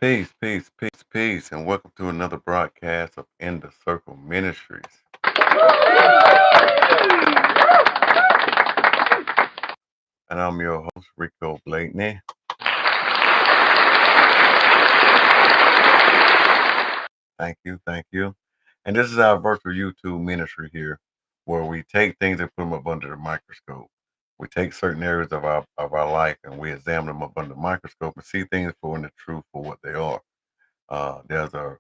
Peace, and welcome to another broadcast of In the Circle Ministries. And I'm your host, Rico Blakeney. Thank you. And this is our virtual YouTube ministry here, where we take things and put them up under the microscope. We take certain areas of our life and we examine them up under the microscope and see things for the truth for what they are. There's a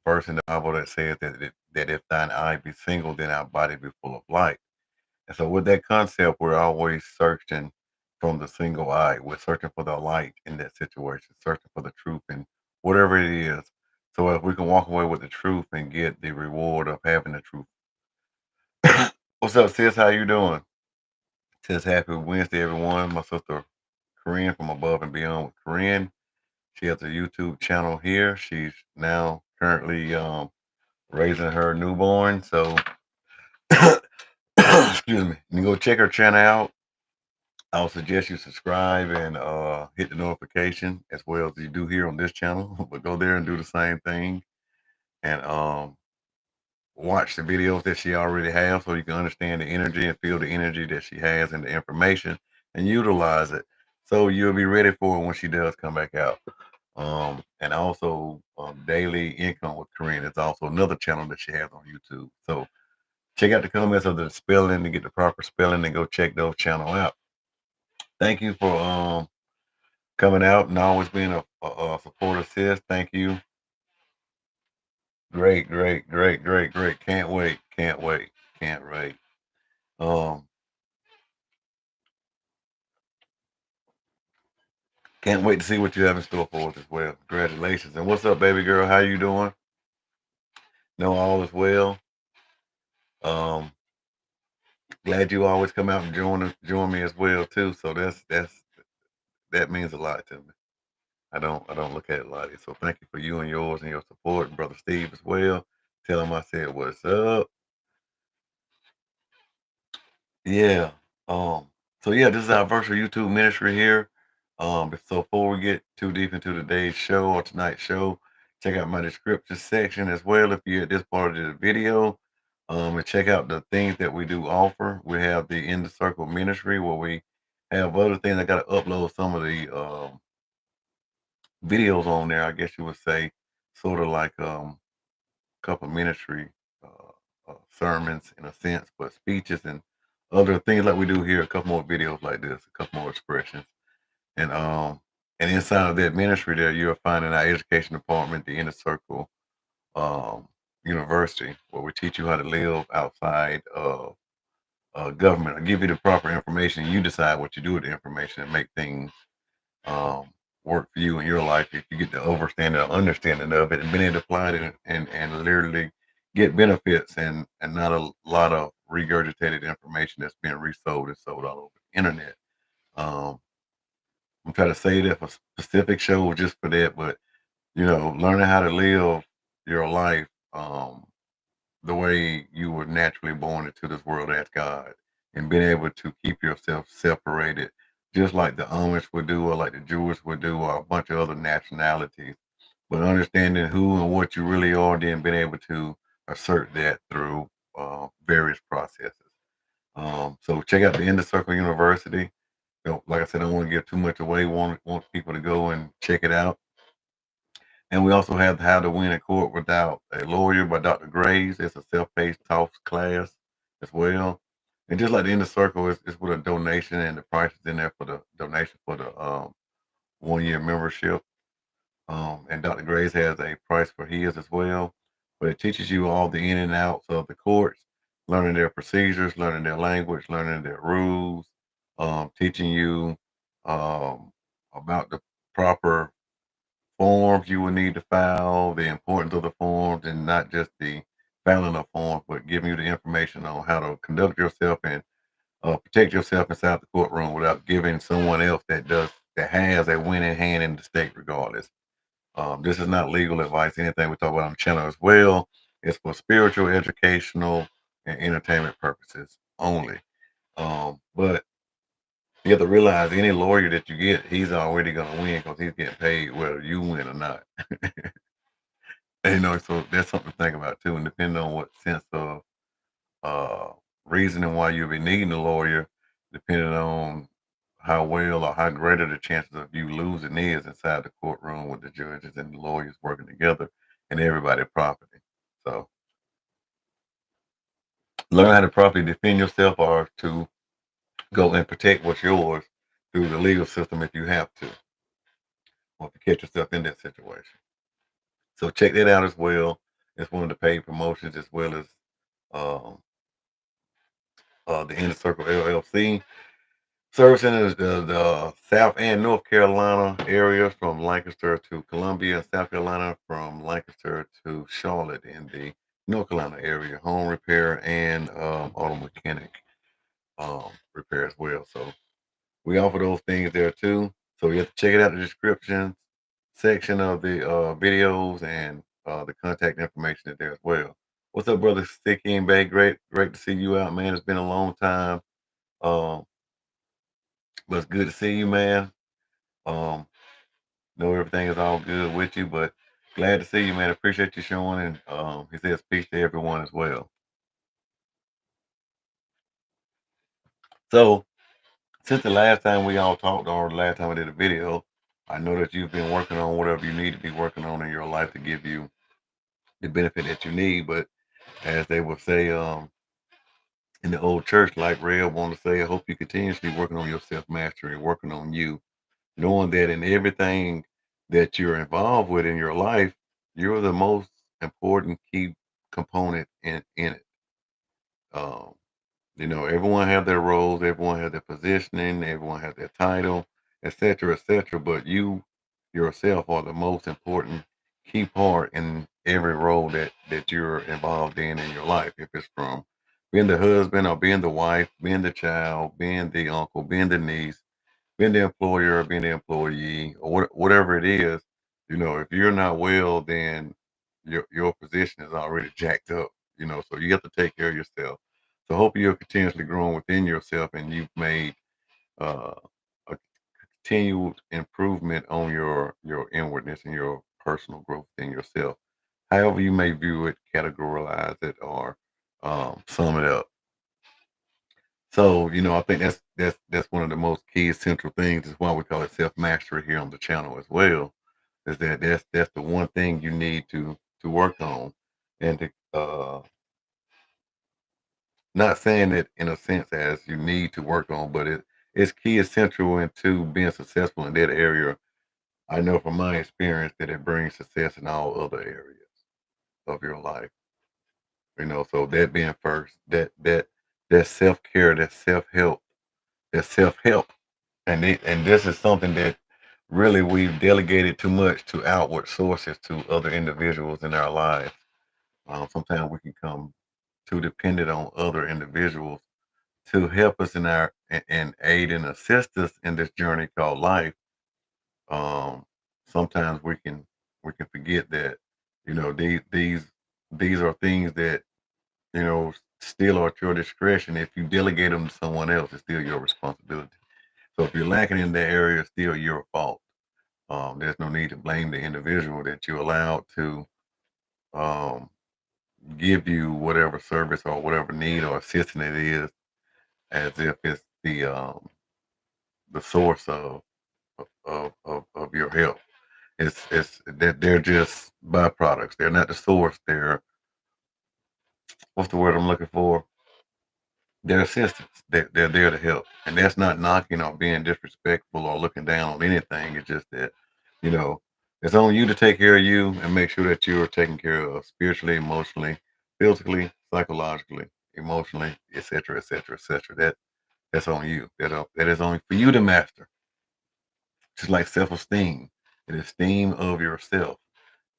verse in the Bible that says that if thine eye be single, then our body be full of light. And so with that concept, we're always searching from the single eye. We're searching for the light in that situation, searching for the truth in whatever it is. So if we can walk away with the truth and get the reward of having the truth. What's up, sis? How you doing? Sis, happy Wednesday, everyone. My sister Corinne from Above and Beyond with Corinne. She has a YouTube channel here. She's now currently raising her newborn. So excuse me. You go check her channel out. I would suggest you subscribe and hit the notification as well as you do here on this channel. But go there and do the same thing and watch the videos that she already has so you can understand the energy and feel the energy that she has and the information and utilize it so you'll be ready for it when she does come back out. And also Daily Income with Corinne is also another channel that she has on YouTube. So check out the comments of the spelling to get the proper spelling and go check those channel out. Thank you for coming out and always being a supporter, sis. Thank you. Great. Can't wait. Um, can't wait to see what you have in store for us as well. Congratulations. And what's up, baby girl? How you doing? No, all is well. Um, glad you always come out and join me as well too. So that means a lot to me. I don't look at it lightly. So thank you for you and yours and your support, and brother Steve as well. Tell him I said what's up. Yeah. So yeah, this is our virtual YouTube ministry here. So before we get too deep into today's show or tonight's show, check out my description section as well if you're at this part of the video. And check out the things that we do offer. We have the In the Circle ministry where we have other things. I gotta upload some of the videos on there, I guess you would say, sort of like couple ministry sermons in a sense, but speeches and other things like we do here. A couple more videos like this, a couple more expressions, and inside of that ministry, there you'll find in our education department the Inner Circle University, where we teach you how to live outside of government. I give you the proper information, and you decide what you do with the information and make things um, work for you in your life if you get the understanding of it and being able to apply it and literally get benefits and not a lot of regurgitated information that's being resold and sold all over the internet. Um, I'm trying to say that for specific shows just for that, but learning how to live your life the way you were naturally born into this world as God and being able to keep yourself separated, just like the Amish would do, or like the Jewish would do, or a bunch of other nationalities. But understanding who and what you really are, then being able to assert that through various processes. So check out the Inner Circle University. Like I said, I don't want to give too much away. Want people to go and check it out. And we also have How to Win in Court Without a Lawyer by Dr. Graves. It's a self-paced talk class as well. And just like the Inner Circle, it's with a donation, and the price is in there for the donation for the 1 year membership. And Dr. Graves has a price for his as well. But it teaches you all the in and outs of the courts, learning their procedures, learning their language, learning their rules, teaching you about the proper forms you will need to file, the importance of the forms, and not just the filing of forms, but giving you the information on how to conduct yourself and protect yourself inside the courtroom without giving someone else that has a winning hand in the state regardless. This is not legal advice. Anything we talk about on the channel as well is for spiritual, educational, and entertainment purposes only. But You have to realize any lawyer that you get, he's already gonna win because he's getting paid whether you win or not. So that's something to think about too. And depending on what sense of uh, reasoning why you'll be needing a lawyer, depending on how well or how greater the chances of you losing is inside the courtroom with the judges and the lawyers working together and everybody property. So learn how to properly defend yourself or to go and protect what's yours through the legal system if you have to, or if you catch yourself in that situation. So check that out as well. It's one of the paid promotions as well as um, the Inner Circle LLC. Servicing the South and North Carolina areas from Lancaster to Columbia, South Carolina from Lancaster to Charlotte in the North Carolina area, home repair and auto mechanic repair as well. So we offer those things there too. So you have to check it out in the description section of the videos and the contact information is there as well. What's up, brother Sticky and Bay? Great to see you out, man. It's been a long time. Um, but it's good to see you, man. Um, know everything is all good with you, but glad to see you, man. Appreciate you showing, and he says peace to everyone as well. So since the last time we all talked, or the last time I did a video, I know that you've been working on whatever you need to be working on in your life to give you the benefit that you need. But as they would say, in the old church, like Red want to say, I hope you continuously working on your self mastery, working on you, knowing that in everything that you're involved with in your life, you're the most important key component in it. Um, everyone have their roles, everyone has their positioning, everyone has their title, etc., etc. But you yourself are the most important key part in every role that you're involved in your life. If it's from being the husband or being the wife, being the child, being the uncle, being the niece, being the employer, being the employee, or whatever it is, if you're not well, then your position is already jacked up. So you have to take care of yourself. So hope you're continuously growing within yourself, and you've made uh, a continued improvement on your inwardness and your personal growth in yourself. However you may view it, categorize it, or sum it up. So, I think that's one of the most key essential things. Is why we call it self mastery here on the channel as well. Is that that's the one thing you need to work on, and to not saying it in a sense as you need to work on, but it's key essential into being successful in that area. I know from my experience that it brings success in all other areas of your life. So that being first, that self care, that self help. And this is something that really we've delegated too much to outward sources, to other individuals in our lives. Sometimes we can come too dependent on other individuals to help us in our and aid and assist us in this journey called life. Um, Sometimes we can forget that these are things that still are at your discretion. If you delegate them to someone else, it's still your responsibility. So if you're lacking in that area, it's still your fault. There's no need to blame the individual that you allowed to um, give you whatever service or whatever need or assistance it is, as if it's the source of your help. It's that they're just byproducts. They're not the source. They're, what's the word I'm looking for? They're assistants. They're there to help, and that's not knocking or being disrespectful or looking down on anything. It's just that you know it's on you to take care of you and make sure that you're taken care of spiritually, emotionally, physically, psychologically, emotionally, etc., etc., etc. That's on you. That is only for you to master. Just like self-esteem, the esteem of yourself.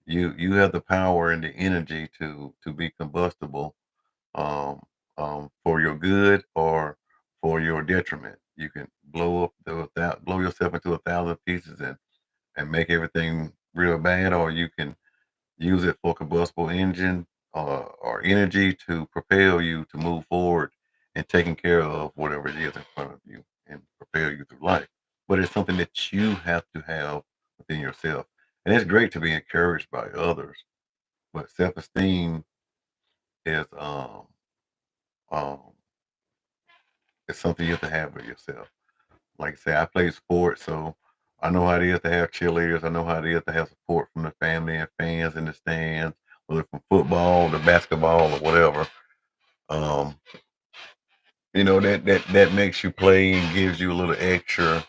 You have the power and the energy to be combustible, um, for your good or for your detriment. You can blow yourself into a thousand pieces and make everything real bad, or you can use it for combustible engine or energy to propel you to move forward and taking care of whatever it is in front of you and propel you through life. But it's something that you have to have within yourself. And it's great to be encouraged by others, but self-esteem is um it's something you have to have with yourself. Like I say, I play sports, so I know how it is to have cheerleaders. I know how it is to have support from the family and fans in the stands, whether from football to basketball or whatever. Um, that makes you play and gives you a little extra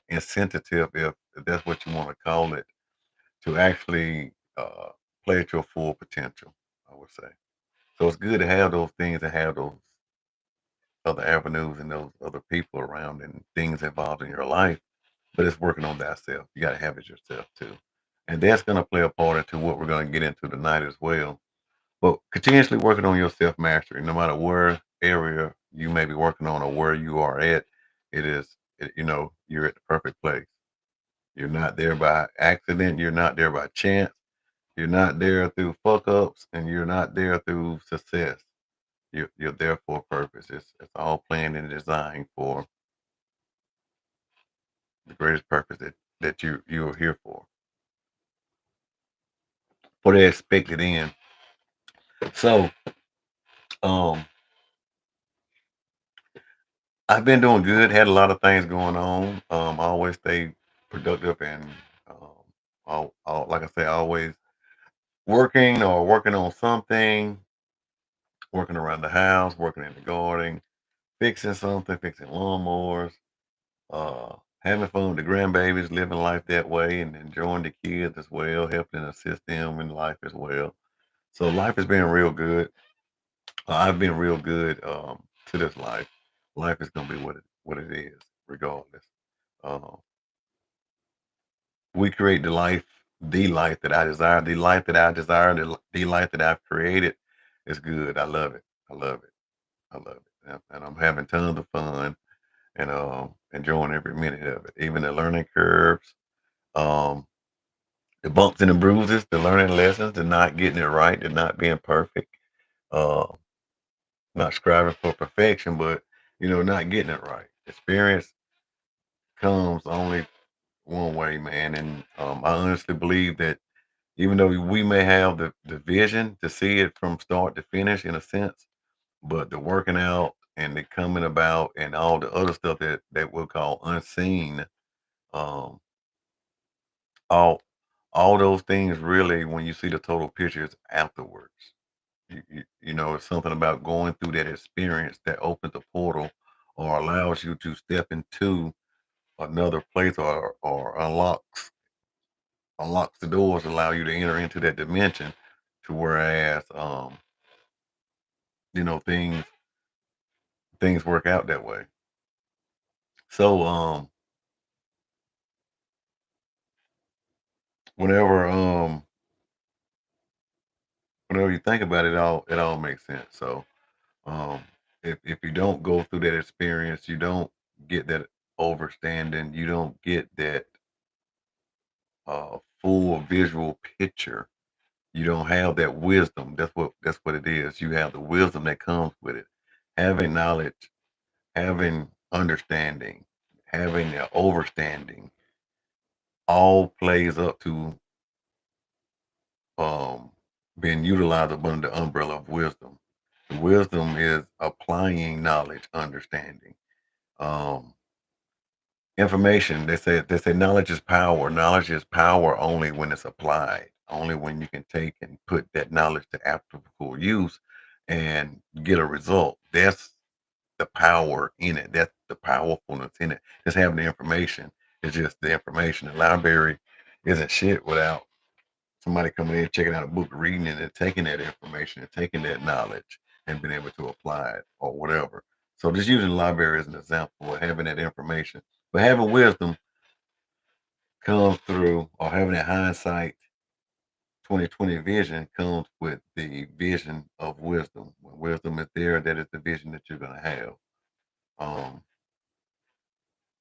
incentive, if that's what you want to call it, to actually play at your full potential, I would say. So it's good to have those things and have those other avenues and those other people around and things involved in your life, but it's working on that self. You got to have it yourself too. And that's going to play a part into what we're going to get into tonight as well. But continuously working on your self mastery, no matter where area you may be working on or where you are at, you're at the perfect place. You're not there by accident. You're not there by chance. You're not there through fuck ups, and you're not there through success. You're there for a purpose. It's all planned and designed for the greatest purpose that you're here for the expected end. So um I've been doing good, had a lot of things going on. I always stay productive and um like I say, always working or working on something, working around the house, working in the garden, fixing something, fixing lawnmowers, having fun with the grandbabies, living life that way and enjoying the kids as well, helping assist them in life as well. So life has been real good. I've been real good to this life. Life is gonna be what it is, regardless. Uh, we create the life that I desire, the life that I've created is good. I love it. I love it. I love it. And I'm having tons of fun and enjoying every minute of it. Even the learning curves, um, the bumps and the bruises, the learning lessons, the not getting it right, the not being perfect. Uh, Not striving for perfection, but not getting it right. Experience comes only one way, man. And I honestly believe that even though we may have the vision to see it from start to finish in a sense, but the working out and the coming about and all the other stuff that we'll call unseen, um, all all those things really, when you see the total picture, is afterwards. It's something about going through that experience that opens the portal or allows you to step into another place or unlocks the doors, allow you to enter into that dimension to whereas things work out that way. So whenever whenever you think about it, all makes sense. So um if you don't go through that experience, you don't get that overstanding, you don't get that full visual picture. You don't have that wisdom. That's what it is. You have the wisdom that comes with it. Having knowledge, having understanding, having the overstanding, all plays up to um, being utilized under the umbrella of wisdom. The wisdom is applying knowledge, understanding. Um, Information. They say knowledge is power. Knowledge is power only when it's applied. Only when you can take and put that knowledge to applicable use and get a result. That's the power in it. That's the powerfulness in it. Just having the information is just the information. The library isn't shit without somebody coming in, checking out a book, reading it, and taking that information and taking that knowledge and being able to apply it or whatever. So just using the library as an example of having that information. But having wisdom comes through, or having that hindsight 2020 vision comes with the vision of wisdom. When wisdom is there, that is the vision that you're going to have. Um,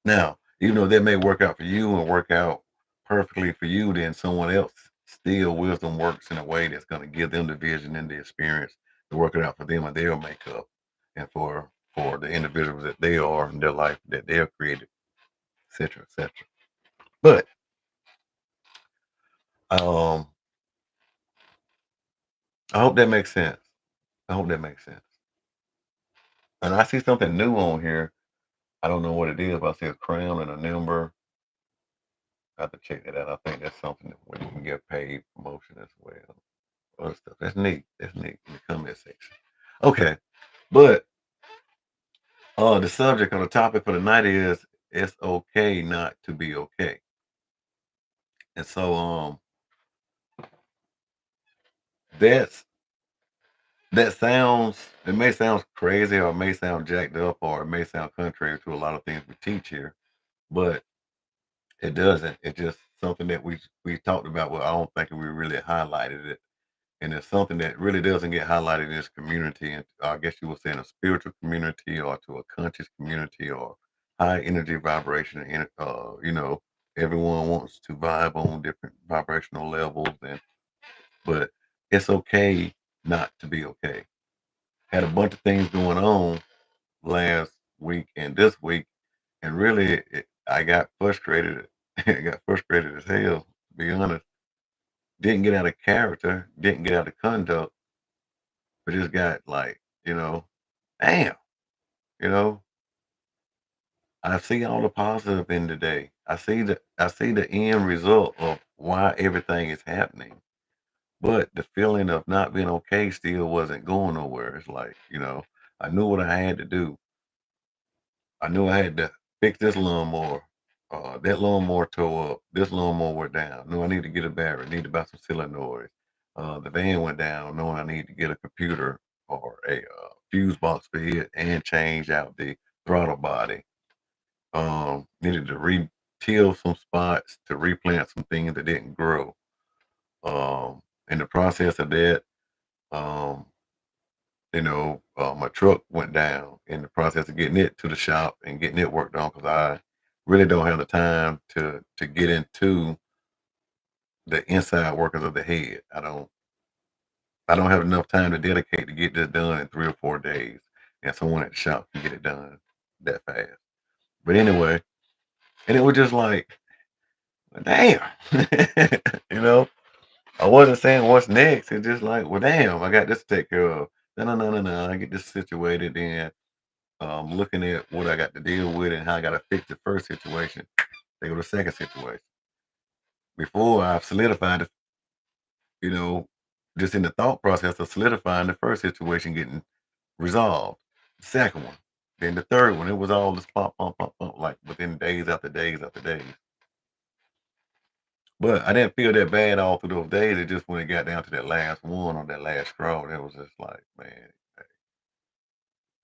Now, even though that may work out for you and work out perfectly for you, then someone else still wisdom works in a way that's going to give them the vision and the experience to work it out for them and their makeup and for for the individuals that they are in their life that they have created, etc., etc. But um, I hope that makes sense. I hope that makes sense. And I see something new on here. I don't know what it is, but I see a crown and a number. I have to check that out. I think that's something that we can get paid promotion as well. Other stuff. That's neat. That's neat in the comment section. Okay. But the subject on the topic for the night is it's okay not to be okay. And so that's that sounds it may sound crazy or it may sound jacked up or it may sound contrary to a lot of things we teach here, but it doesn't. It's just something that we talked about, but I don't think we really highlighted it. And it's something that really doesn't get highlighted in this community. And I guess you would say in a spiritual community or to a conscious community or high energy vibration. And, everyone wants to vibe on different vibrational levels. But it's okay not to be okay. Had a bunch of things going on last week and this week. And really, I got frustrated. I got frustrated as hell, to be honest. Didn't get out of character, didn't get out of conduct, but just got like, damn, you know, I see all the positive in the day. I see the end result of why everything is happening. But the feeling of not being okay still wasn't going nowhere. It's like, I knew what I had to do. I knew I had to fix this lawnmower. That lawnmower tore up. This lawnmower went down. Knew I need to get a battery. Need to buy some solenoids. The van went down. Knowing I need to get a computer or a fuse box for it and change out the throttle body. Needed to re-till some spots to replant some things that didn't grow. In the process of that, um, my truck went down in the process of getting it to the shop and getting it worked on because I really don't have the time to get into the inside workings of the head. I don't have enough time to dedicate to get this done in 3 or 4 days, and someone at the shop can get it done that fast. But anyway, and it was just like, damn, you know. I wasn't saying what's next. It's just like, well, damn, I got this to take care of. No, no, no, no, no. I get this situated, then looking at what I got to deal with and how I got to fix the first situation. They go to the second situation. Before I've solidified, you know, just in the thought process of solidifying the first situation getting resolved. The second one, then the third one. It was all this pop, pump, pump, pump, like within days after days after days. But I didn't feel that bad all through those days. It just when it got down to that last one or that last straw, it was just like, man,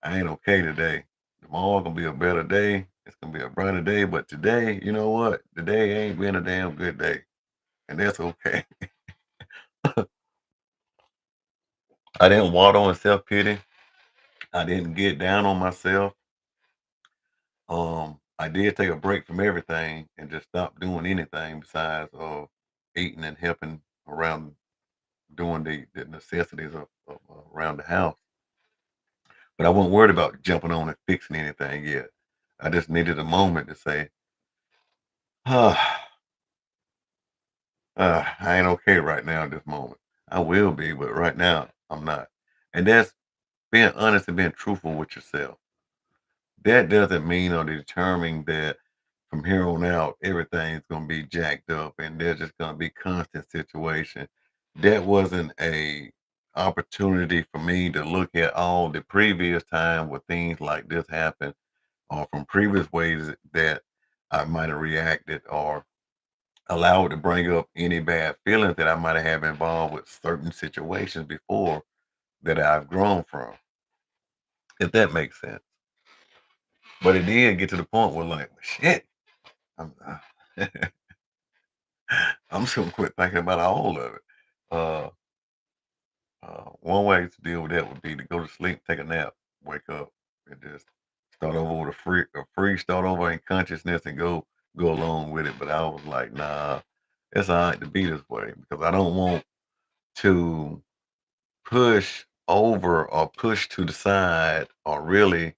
I ain't okay today. Tomorrow gonna be a better day. It's gonna be a brighter day. But today, you know what? Today ain't been a damn good day. And that's okay. I didn't waddle in self-pity. I didn't get down on myself. I did take a break from everything and just stop doing anything besides eating and helping around doing the necessities of around the house. But I wasn't worried about jumping on and fixing anything yet. I just needed a moment to say, ah, I ain't okay right now at this moment. I will be, but right now I'm not. And that's being honest and being truthful with yourself. That doesn't mean or determine that from here on out everything's gonna be jacked up and there's just gonna be constant situation. That wasn't a opportunity for me to look at all the previous time where things like this happened or from previous ways that I might have reacted or allowed to bring up any bad feelings that I might have involved with certain situations before that I've grown from, if that makes sense. But it did get to the point where like, shit, I'm, I'm just gonna quit thinking about all of it. Uh, one way to deal with that would be to go to sleep, take a nap, wake up, and just start over with a free start over in consciousness and go along with it. But I was like, nah, it's all right to be this way because I don't want to push over or push to the side or really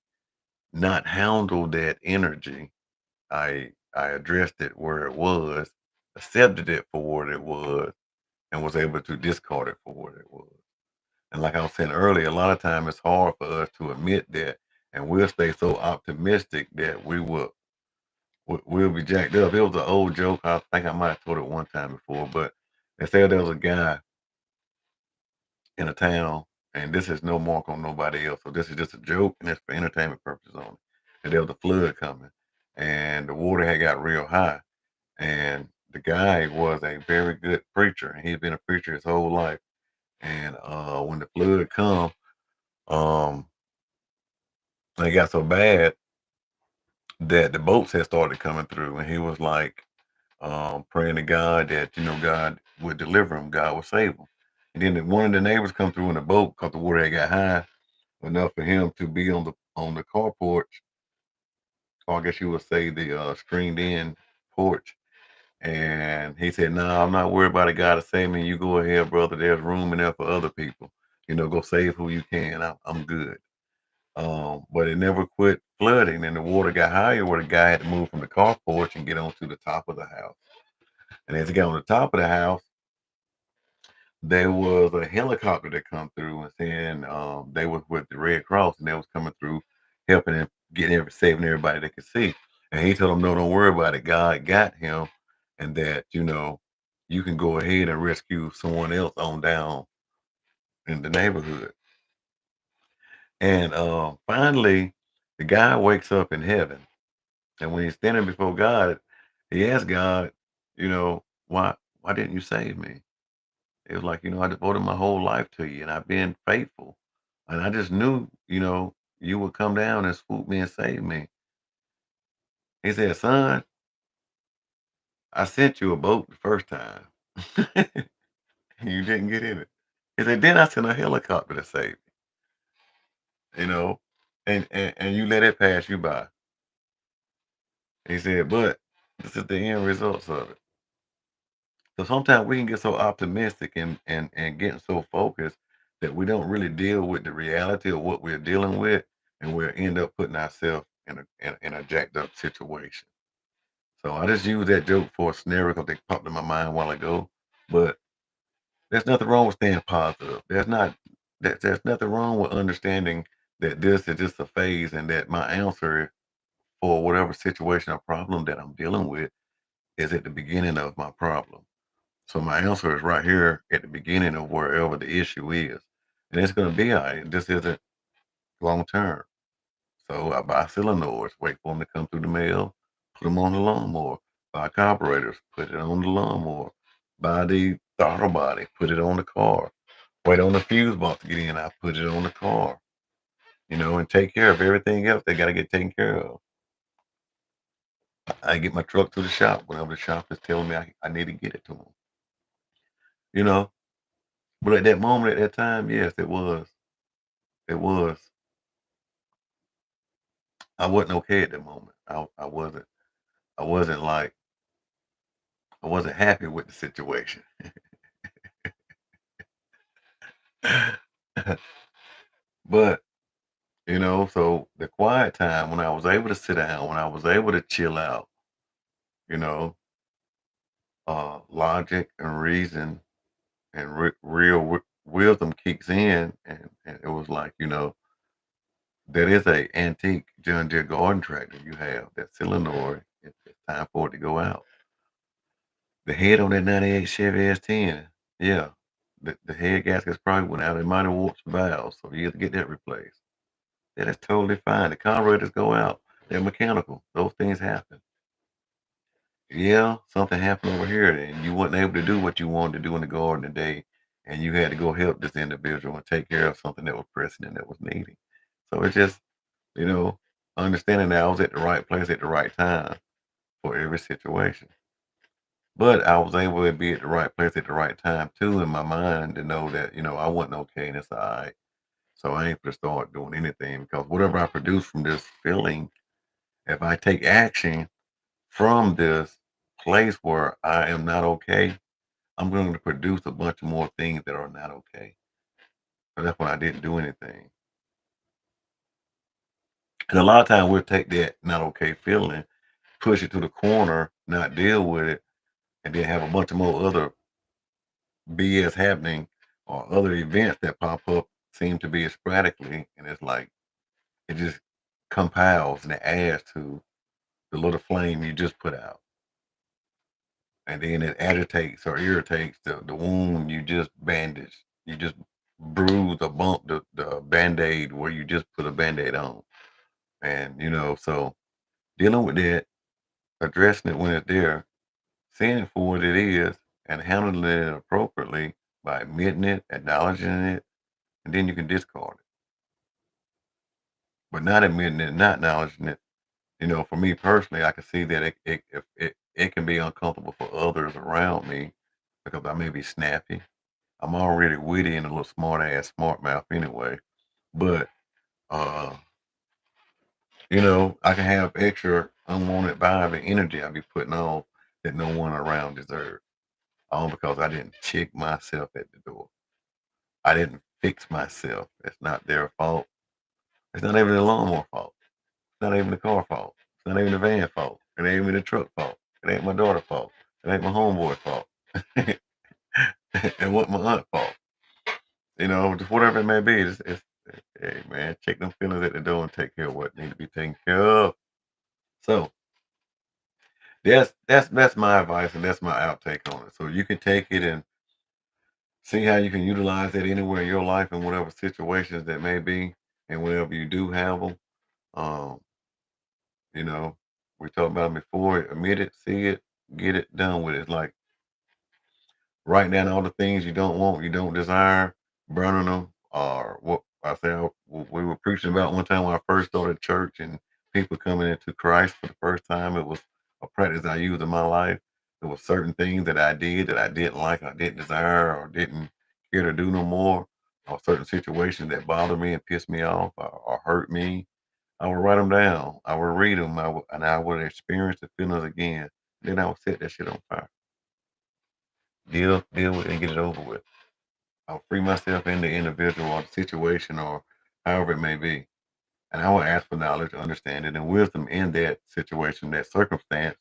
not handle that energy. I addressed it where it was, accepted it for what it was, and was able to discard it for what it was. And like I was saying earlier, a lot of time it's hard for us to admit that, and we'll stay so optimistic that we'll be jacked up. It was an old joke. I think I might have told it one time before, but they said there was a guy in a town, and this is no mark on nobody else. So this is just a joke, and it's for entertainment purposes only. And there was a flood coming, and the water had got real high, and the guy was a very good preacher, and he'd been a preacher his whole life. And when the flood come, um, it got so bad that the boats had started coming through, and he was like praying to God that God would deliver him, God would save him. And then one of the neighbors come through in the boat because the water had got high enough for him to be on the car porch, or I guess you would say the screened in porch. And he said, "No, I'm not worried about it. God to save me. You go ahead, brother. There's room in there for other people. Go save who you can. I'm good." But it never quit flooding, and the water got higher where the guy had to move from the car porch and get onto the top of the house. And as he got on the top of the house, there was a helicopter that come through and saying they was with the Red Cross, and they was coming through helping and saving everybody they could see. And he told them, "No, don't worry about it. God got him, and that you can go ahead and rescue someone else on down in the neighborhood." And finally, the guy wakes up in heaven, and when he's standing before God, he asks God, why didn't you save me? It was like, I devoted my whole life to you and I've been faithful. And I just knew, you would come down and swoop me and save me. He said, "Son, I sent you a boat the first time. You didn't get in it." He said, "Then I sent a helicopter to save you, and you let it pass you by." He said, "But this is the end results of it." So sometimes we can get so optimistic and getting so focused that we don't really deal with the reality of what we're dealing with, and we'll end up putting ourselves in a jacked up situation. So I just use that joke for a scenario because they popped in my mind a while ago. But there's nothing wrong with staying positive. There's nothing wrong with understanding that this is just a phase and that my answer for whatever situation or problem that I'm dealing with is at the beginning of my problem. So my answer is right here at the beginning of wherever the issue is. And it's gonna be all right. This isn't long term. So I buy solenoids, wait for them to come through the mail, put them on the lawnmower. Buy carburetors, put it on the lawnmower. Buy the throttle body, put it on the car. Wait on the fuse box to get in, I put it on the car. And take care of everything else they gotta get taken care of. I get my truck to the shop whenever the shop is telling me I need to get it to them. You know, but at that moment, at that time, yes, it was. It was. I wasn't okay at that moment. I wasn't. I wasn't like. I wasn't happy with the situation. But so the quiet time when I was able to sit down, when I was able to chill out, you know, logic and reason and real wisdom kicks in, and it was like that is a antique John Deere garden tractor you have that solenoid. It's time for it to go out. The head on that '98 Chevy S10, yeah, the head gasket's probably went out. It might have warped the valve, so you have to get that replaced. That is totally fine. The carburetors go out. They're mechanical. Those things happen. Yeah, something happened over here, and you weren't able to do what you wanted to do in the garden today, and you had to go help this individual and take care of something that was pressing and that was needing. So it's just, you know, understanding that I was at the right place at the right time for every situation. But I was able to be at the right place at the right time too in my mind to know that, I wasn't okay and it's all right. So I ain't gonna start doing anything because whatever I produce from this feeling, if I take action from this place where I am not okay, I'm going to produce a bunch of more things that are not okay. So that's when I didn't do anything. And a lot of times we'll take that not okay feeling, push it to the corner, not deal with it, and then have a bunch of more other BS happening or other events that pop up seem to be sporadically, and it's like it just compiles and it adds to the little flame you just put out. And then it agitates or irritates the wound you just bandaged. You just bruised or bumped the band-aid where you just put a band-aid on. And so dealing with that, addressing it when it's there, seeing it for what it is, and handling it appropriately by admitting it, acknowledging it, and then you can discard it. But not admitting it, not acknowledging it, for me personally, I can see that it can be uncomfortable for others around me because I may be snappy. I'm already witty and a little smart mouth anyway. But uh, I can have extra unwanted vibe and energy I be putting on that no one around deserves. All because I didn't check myself at the door. I didn't fix myself. It's not their fault. It's not even the lawnmower fault. It's not even the car fault. It's not even the van fault. It ain't even the truck fault. It ain't my daughter's fault. It ain't my homeboy fault. It wasn't my aunt fault. Just whatever it may be. Hey man, check them feelings at the door and take care of what need to be taken care of. So that's my advice and that's my outtake on it. So you can take it and see how you can utilize it anywhere in your life and whatever situations that may be, and whenever you do have them. Um, you know, we talked about it before. Admit it, see it, get it done with it. It's like writing down all the things you don't want, you don't desire, burning them, or what I say we were preaching about one time when I first started church and people coming into Christ for the first time. It was a practice I used in my life. There were certain things that I did that I didn't like, I didn't desire, or didn't care to do no more, or certain situations that bothered me and pissed me off or hurt me. I would write them down. I would read them. And I would experience the feelings again. Then I would set that shit on fire. Deal with it and get it over with. I'll free myself in the individual or the situation or however it may be. And I will ask for knowledge, understanding, and wisdom in that situation, that circumstance.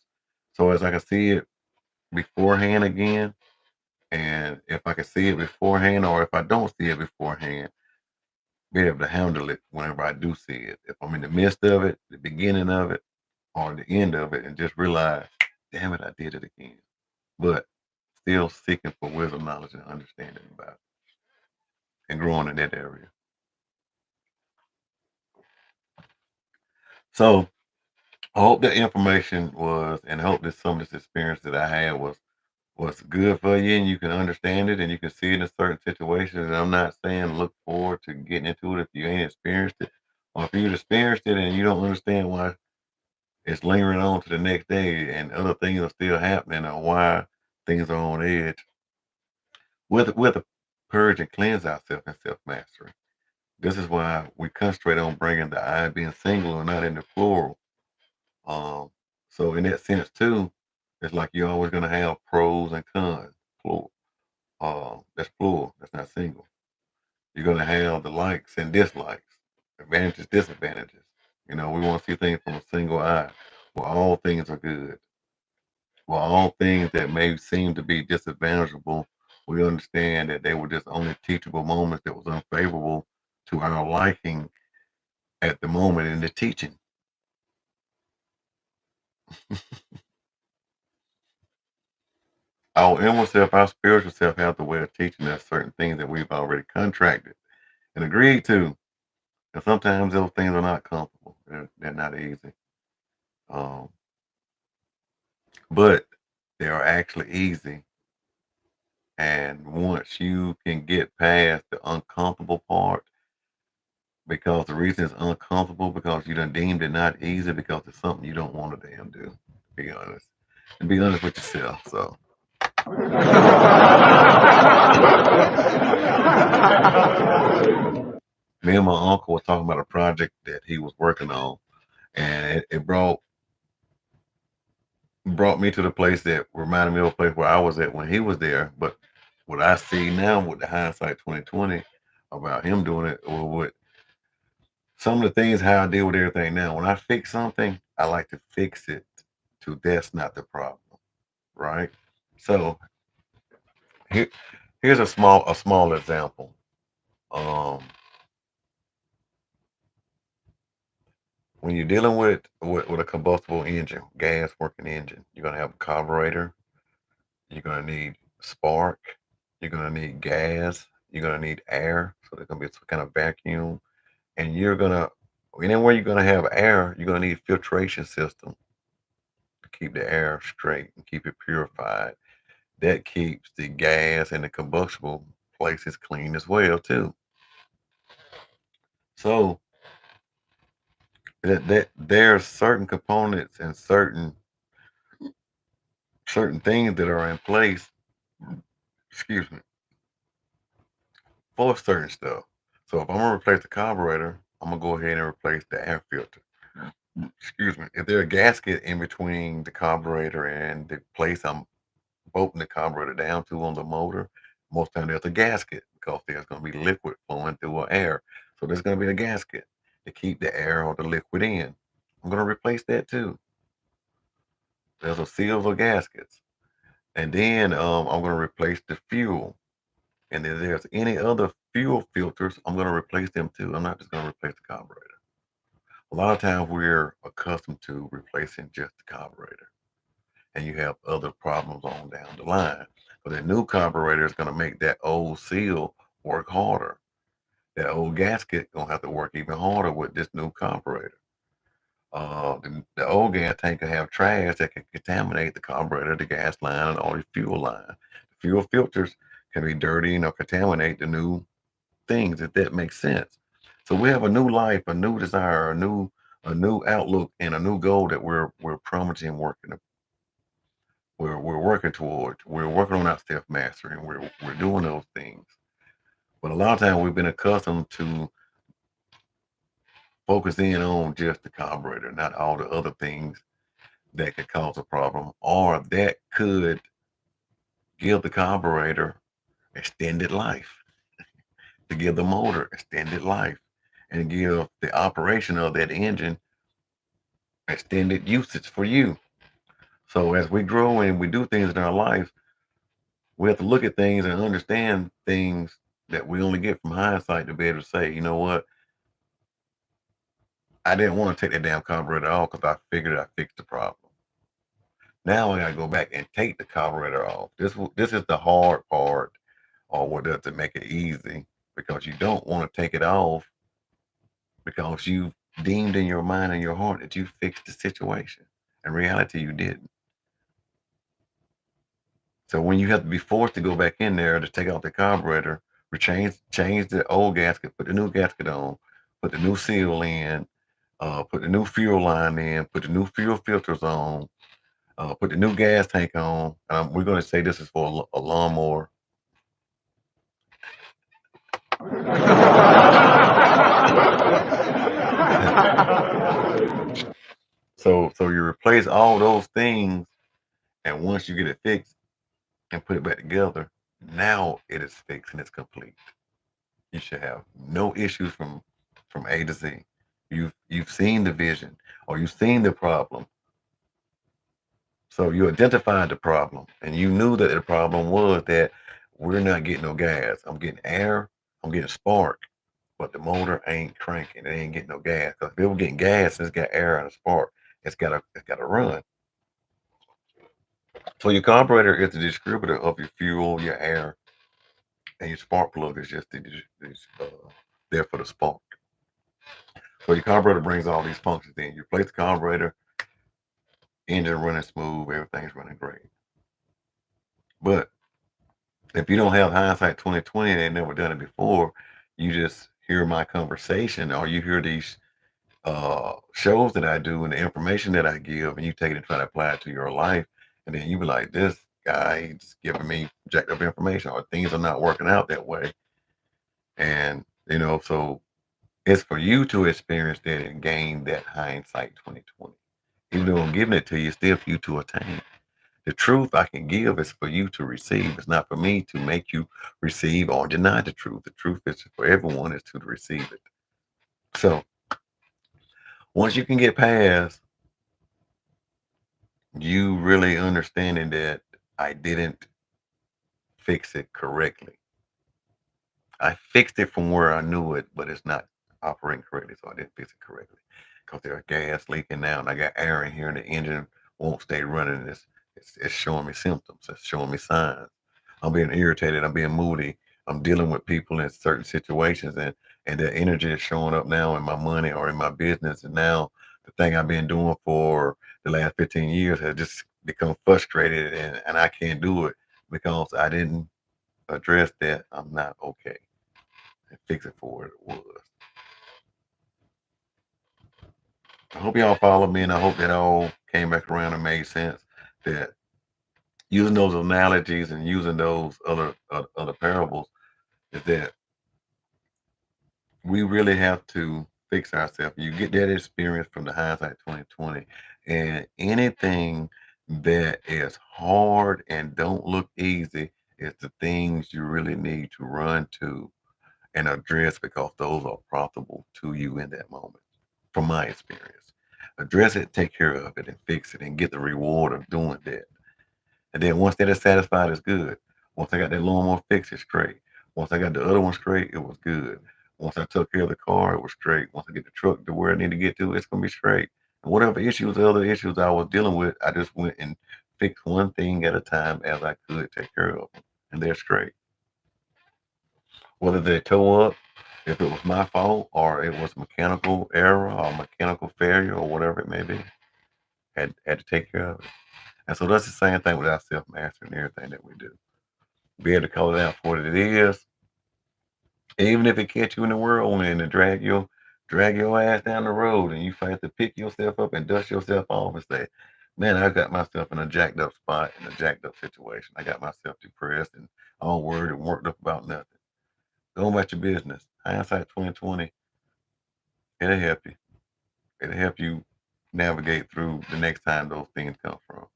So as I can see it beforehand again, and if I can see it beforehand or if I don't see it beforehand, be able to handle it whenever I do see it. If I'm in the midst of it, the beginning of it, or the end of it, and just realize, damn it, I did it again. But still seeking for wisdom, knowledge, and understanding about it and growing in that area. So I hope that information was, and I hope that some of this experience that I had was good for you, and you can understand it, and you can see it in certain situations. And I'm not saying look forward to getting into it if you ain't experienced it, or if you've experienced it and you don't understand why it's lingering on to the next day, and other things are still happening, or why things are on edge. With a purge and cleanse ourselves and self mastery. This is why we concentrate on bringing the I being singular, not in the plural. Um, so in that sense too, it's like you're always gonna have pros and cons, plural. That's plural. That's not single. You're gonna have the likes and dislikes, advantages, disadvantages. We want to see things from a single eye, where all things are good. Well, all things that may seem to be disadvantageable, we understand that they were just only teachable moments that was unfavorable to our liking at the moment in the teaching. Our inward self, our spiritual self have the way of teaching us certain things that we've already contracted and agreed to. And sometimes those things are not comfortable. They're not easy. Um, but they are actually easy. And once you can get past the uncomfortable part, because the reason it's uncomfortable because you done deemed it not easy because it's something you don't want to damn do. To be honest, and be honest with yourself. So me and my uncle were talking about a project that he was working on, and it brought me to the place that reminded me of a place where I was at when he was there. But what I see now with the hindsight 2020 about him doing it, or what some of the things how I deal with everything now. When I fix something, I like to fix it to that's not the problem, right? So here, here's a small example. Um, when you're dealing with a combustible engine, gas working engine, you're gonna have a carburetor. You're gonna need spark. You're gonna need gas. You're gonna need air. So there's gonna be some kind of vacuum, and you're gonna anywhere you're gonna have air, you're gonna need filtration system to keep the air straight and keep it purified. That keeps the gas and the combustible places clean as well too. So that there are certain components and certain things that are in place, excuse me, for certain stuff. So if I'm gonna replace the carburetor, I'm gonna go ahead and replace the air filter. Excuse me. If there's a gasket in between the carburetor and the place I'm bolting the carburetor down to on the motor, most time there's a gasket because there's gonna be liquid flowing through air. So there's gonna be a gasket to keep the air or the liquid in. I'm gonna replace that too. There's a seals or gaskets. And then I'm gonna replace the fuel. And if there's any other fuel filters, I'm gonna replace them too. I'm not just gonna replace the carburetor. A lot of times we're accustomed to replacing just the carburetor, and you have other problems on down the line. But a new carburetor is going to make that old seal work harder. That old gasket gonna have to work even harder with this new carburetor. The old gas tank can have trash that can contaminate the carburetor, the gas line, and all the fuel line. The fuel filters can be dirty or contaminate the new things, if that makes sense. So we have a new life, a new desire, a new outlook, and a new goal that we're promising working. We're working towards. We're working on our self mastery, and we're doing those things. But a lot of times we've been accustomed to focus in on just the carburetor, not all the other things that could cause a problem or that could give the carburetor extended life, to give the motor extended life, and give the operation of that engine extended usage for you. So as we grow and we do things in our life, we have to look at things and understand things that we only get from hindsight to be able to say, you know what, I didn't want to take that damn carburetor off because I figured I fixed the problem. Now I gotta go back and take the carburetor off. This is the hard part, or what doesn't make it easy, because you don't want to take it off because you deemed in your mind and your heart that you fixed the situation. In reality, you didn't. So when you have to be forced to go back in there to take out the carburetor, change the old gasket, put the new gasket on, put the new seal in, put the new fuel line in, put the new fuel filters on, put the new gas tank on. We're going to say this is for a lawnmower. So you replace all those things, and once you get it fixed and put it back together, now it is fixed and it's complete. You should have no issues from A to Z. You've seen the vision, or you've seen the problem. So you identified the problem, and you knew that the problem was that we're not getting no gas. I'm getting air, I'm getting spark, but the motor ain't cranking. It ain't getting no gas. Because if it was getting gas and it's got air and a spark, it's gotta run. So your carburetor is the distributor of your fuel, your air, and your spark plug is just there for the spark. So your carburetor brings all these functions in. You replace the carburetor, engine running smooth, everything's running great. But if you don't have hindsight 2020 and never done it before, you just hear my conversation or you hear these shows that I do and the information that I give, and you take it and try to apply it to your life, and then you be like, this guy he's giving me objective information, or things are not working out that way. And so it's for you to experience that and gain that hindsight 2020. Even though I'm giving it to you, it's still for you to attain. The truth I can give is for you to receive. It's not for me to make you receive or deny the truth. The truth is for everyone is to receive it. So Once you can get past you really understanding that I didn't fix it correctly. I fixed it from where I knew it, but it's not operating correctly, so I didn't fix it correctly. Because there's gas leaking now, and I got air in here, and the engine won't stay running. It's showing me symptoms. It's showing me signs. I'm being irritated. I'm being moody. I'm dealing with people in certain situations, and the energy is showing up now in my money or in my business. And now the thing I've been doing for the last 15 years has just become frustrated, and I can't do it because I didn't address that I'm not okay and fix it for what it was. I hope y'all follow me, and I hope that all came back around and made sense. That using those analogies and using those other parables is that we really have to fix ourselves. You get that experience from the hindsight 2020, and anything that is hard and don't look easy is the things you really need to run to and address because those are profitable to you in that moment. From my experience, address it, take care of it, and fix it, and get the reward of doing that. And then once that is satisfied, it's good. Once I got that lawnmower fixed, it's straight. Once I got the other one straight, it was good. Once I took care of the car, it was straight. Once I get the truck to where I need to get to, it's gonna be straight. And whatever issues, the other issues I was dealing with, I just went and fixed one thing at a time as I could take care of them, and they're straight. Whether they tow up, if it was my fault or it was mechanical error or mechanical failure or whatever it may be, had to take care of it. And so that's the same thing with our self mastery and everything that we do. Be able to call it out for what it is, even if it catch you in the whirlwind and drag your ass down the road, and you have to pick yourself up and dust yourself off and say, "Man, I got myself in a jacked up spot in a jacked up situation. I got myself depressed and all worried and worked up about nothing." Go about your business. Hindsight 2020, it'll help you. It'll help you navigate through the next time those things come from.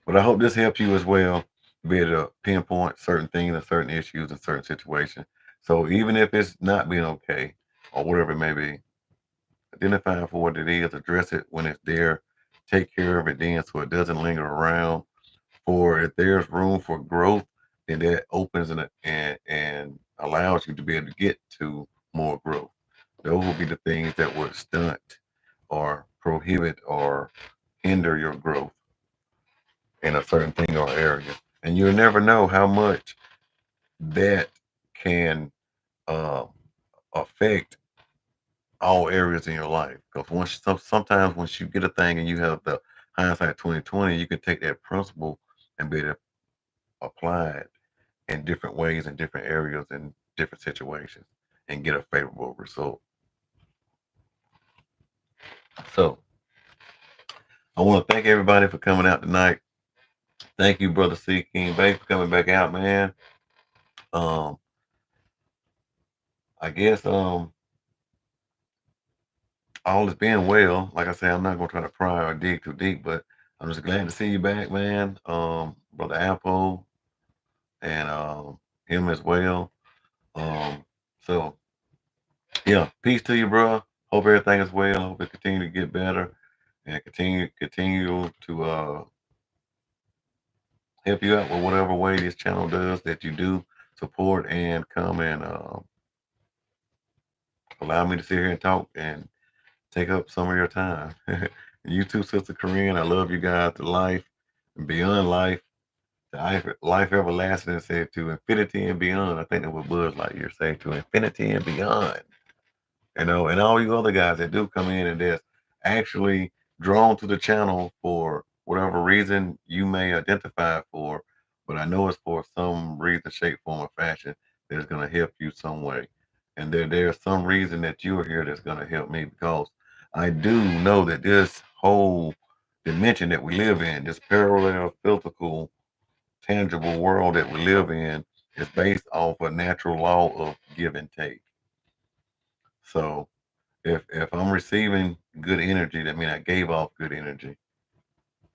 But I hope this helps you as well to be able to pinpoint certain things and certain issues in certain situations. So even if it's not being okay or whatever it may be, identify for what it is, address it when it's there, take care of it then so it doesn't linger around. For if there's room for growth, then that opens and allows you to be able to get to more growth. Those will be the things that would stunt or prohibit or hinder your growth in a certain thing or area. And you'll never know how much that can uh, affect all areas in your life. Because sometimes once you get a thing and you have the hindsight 2020, you can take that principle and be able to apply it in different ways in different areas in different situations and get a favorable result. So I want to thank everybody for coming out tonight. Thank you, brother C King Bay, for coming back out, man. Um, I guess all is being well. Like I said, I'm not gonna try to pry or dig too deep, but I'm just glad to see you back, man. Brother Apple and him as well. Um, so yeah, peace to you, bro. Hope everything is well. Hope it continue to get better and continue to help you out with whatever way this channel does that you do support and come and allow me to sit here and talk and take up some of your time. You too, Sister Korean. I love you guys to life and beyond life, to life everlasting, and say to infinity and beyond. I think that what Buzz Lightyear say, to infinity and beyond. And all you other guys that do come in and that's actually drawn to the channel for whatever reason you may identify for, but I know it's for some reason, shape, form, or fashion that is going to help you some way. And there's some reason that you're here that's going to help me because I do know that this whole dimension that we live in, this parallel, physical, tangible world that we live in, is based off a natural law of give and take. So if I'm receiving good energy, that means I gave off good energy,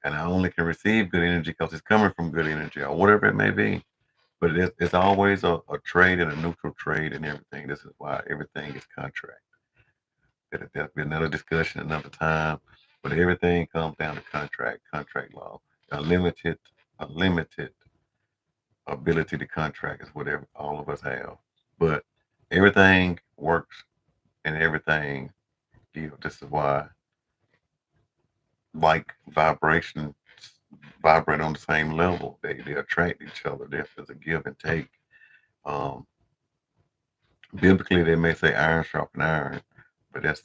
and I only can receive good energy because it's coming from good energy or whatever it may be. But it's always a trade and a neutral trade and everything. This is why everything is contract. That'll be another discussion another time. But everything comes down to contract law. A limited ability to contract is whatever all of us have. But everything works and everything, this is why like vibrations vibrate on the same level. They attract each other. There's a give and take. Um, Biblically, they may say iron sharpen iron, but that's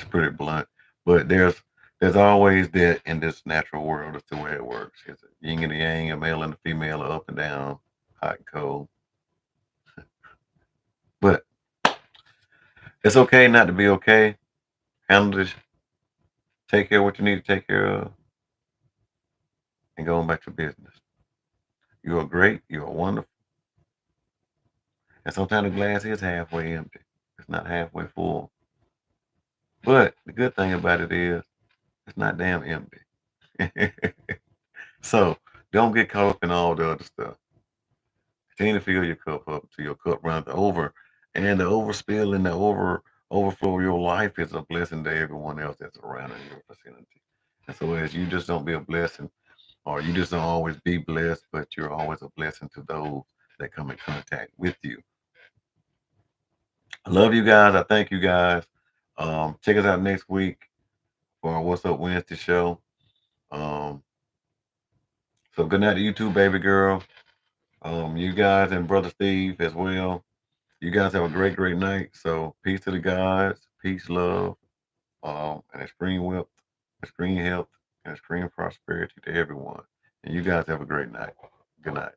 pretty blunt. But there's always that in this natural world. That's the way it works. It's a yin and a yang, a male and a female, are up and down, hot and cold. But it's okay not to be okay. Handle this. Take care of what you need to take care of, and go on back to business. You are great. You are wonderful. And sometimes the glass is halfway empty. It's not halfway full. But the good thing about it is it's not damn empty. So don't get caught up in all the other stuff. Continue to fill your cup up till your cup runs over. And the overspill and the overflow of your life is a blessing to everyone else that's around in your vicinity. And so as you just don't be a blessing, or you just don't always be blessed, but you're always a blessing to those that come in contact with you. I love you guys. I thank you guys. Check us out next week for our What's Up Wednesday show. Um, so good night to you too, baby girl. You guys and brother Steve as well. You guys have a great night. So peace to the guys, peace, love, and extreme wealth, extreme health, and extreme prosperity to everyone. And you guys have a great night. Good night.